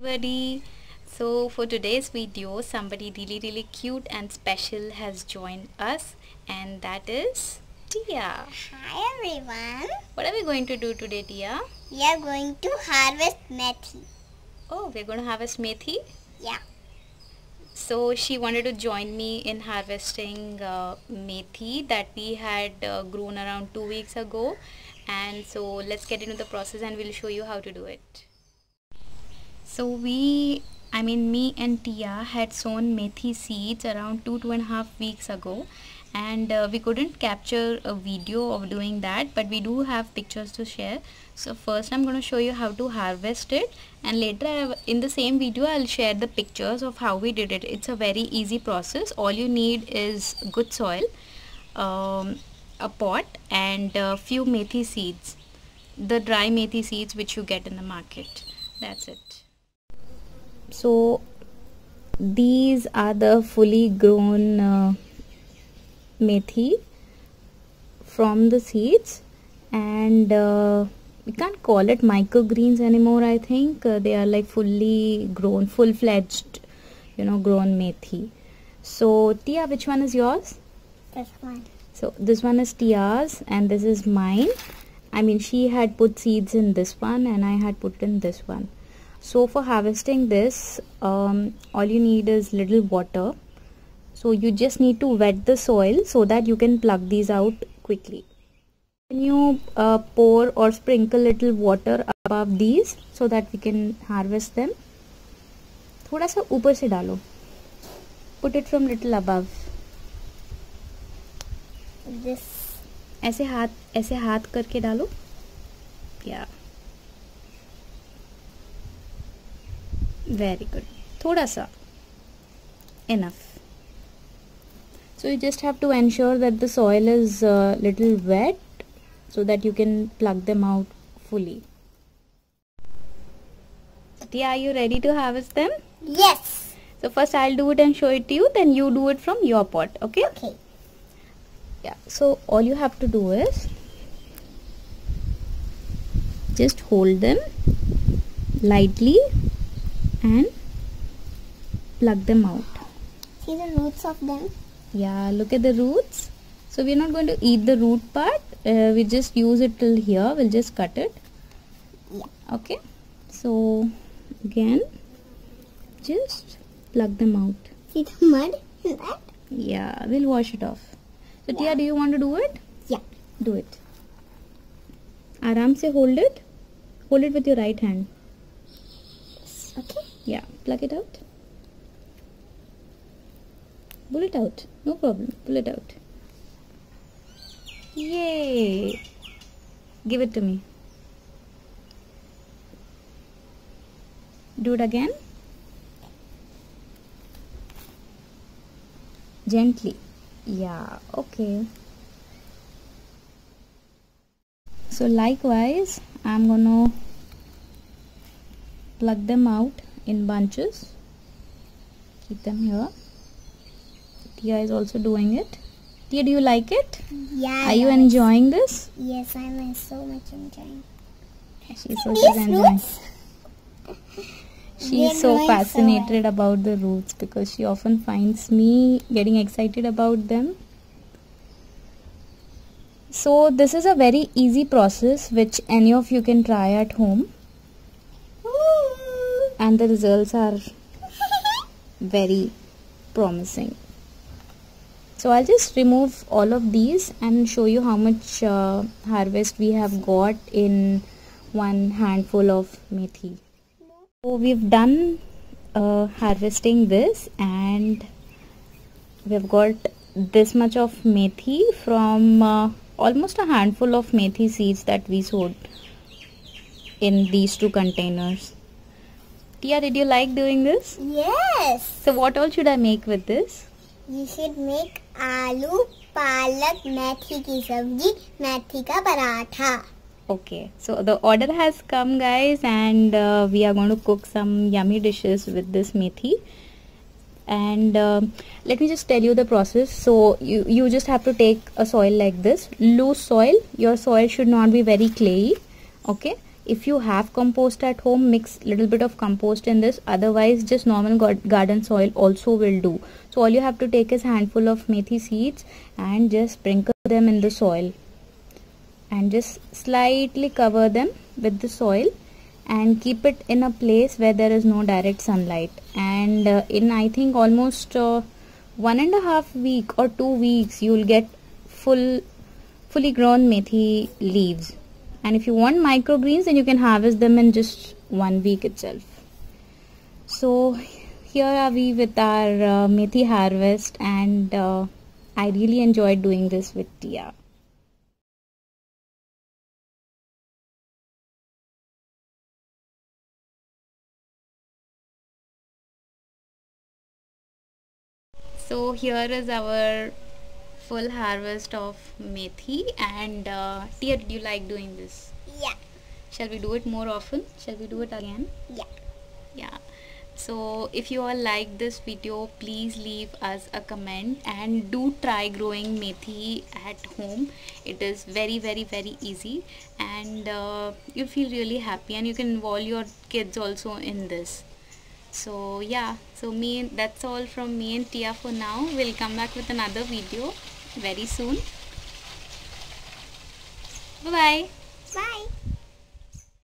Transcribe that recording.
Everybody, so for today's video, somebody really cute and special has joined us, and that is Tia. Hi everyone. What are we going to do today, Tia? We are going to harvest methi. Oh, we're going to harvest methi? Yeah. So she wanted to join me in harvesting methi that we had grown around 2 weeks ago, and so let's get into the process and we'll show you how to do it. So me and Tia had sown methi seeds around 2.5 weeks ago, and we couldn't capture a video of doing that, but we do have pictures to share. So first I'm going to show you how to harvest it, and later in the same video I'll share the pictures of how we did it. It's a very easy process. All you need is good soil, a pot, and a few methi seeds, the dry methi seeds which you get in the market. That's it. So these are the fully grown methi from the seeds, and we can't call it microgreens anymore. I think they are like fully grown, full-fledged, grown methi. So Tia, which one is yours? This one. So this one is Tia's and this is mine. She had put seeds in this one and I had put in this one. So for harvesting this, all you need is little water. So you just need to wet the soil so that you can pluck these out quickly. Can you pour or sprinkle little water above these so that we can harvest them? थोड़ा सा ऊपर से डालो. Put it from little above. This. ऐसे हाथ करके डालो. Yeah. Very good. थोड़ा सा. Enough. So you just have to ensure that the soil is little wet so that you can pluck them out fully. Tia, are you ready to harvest them? Yes. So first I'll do it and show it to you, then you do it from your pot, okay? Okay. Yeah, so all you have to do is just hold them lightly and pluck them out. See the roots of them? Yeah, look at the roots. So we're not going to eat the root part. We just use it till here. We'll just cut it. Yeah. Okay. So again, just pluck them out. See the mud in that? Yeah, we'll wash it off. So Tia, do you want to do it? Yeah. Do it. Aram se hold it. Hold it with your right hand. Okay. Yeah, pluck it out. Pull it out. No problem. Pull it out. Yay! Give it to me. Do it again. Gently. Yeah, okay. So likewise, I'm gonna pluck them out in bunches. Keep them here. Tia is also doing it. Tia, do you like it? Yeah. Are you enjoying this? Yes, I'm so much enjoying. She's also enjoying. She's so growing fascinated about the roots because she often finds me getting excited about them. So this is a very easy process which any of you can try at home, and the results are very promising. So I'll just remove all of these and show you how much harvest we have got in one handful of methi. So we've done harvesting this, and we've got this much of methi from almost a handful of methi seeds that we sowed in these two containers. Tia, did you like doing this? Yes. So what all should I make with this? You should make aloo, palak, methi ki sabji, methi ka paratha. Okay, so the order has come, guys, and we are going to cook some yummy dishes with this methi. And let me just tell you the process. So you just have to take a soil like this, loose soil. Your soil should not be very clayey. Okay, If you have compost at home, mix little bit of compost in this, otherwise just normal garden soil also will do. So all you have to take is handful of methi seeds and just sprinkle them in the soil and just slightly cover them with the soil and keep it in a place where there is no direct sunlight. And in I think almost 1.5 week or 2 weeks you will get fully grown methi leaves. And if you want microgreens, then you can harvest them in just 1 week itself. So here are we with our methi harvest, and I really enjoyed doing this with Tia. So here is our full harvest of methi, and Tia, did you like doing this? Yeah. Shall we do it more often? Shall we do it again? Yeah. So if you all like this video, please leave us a comment and do try growing methi at home. It is very easy, and you feel really happy, and you can involve your kids also in this. So yeah, so that's all from me and Tia for now. We'll come back with another video very soon. Bye bye. Bye.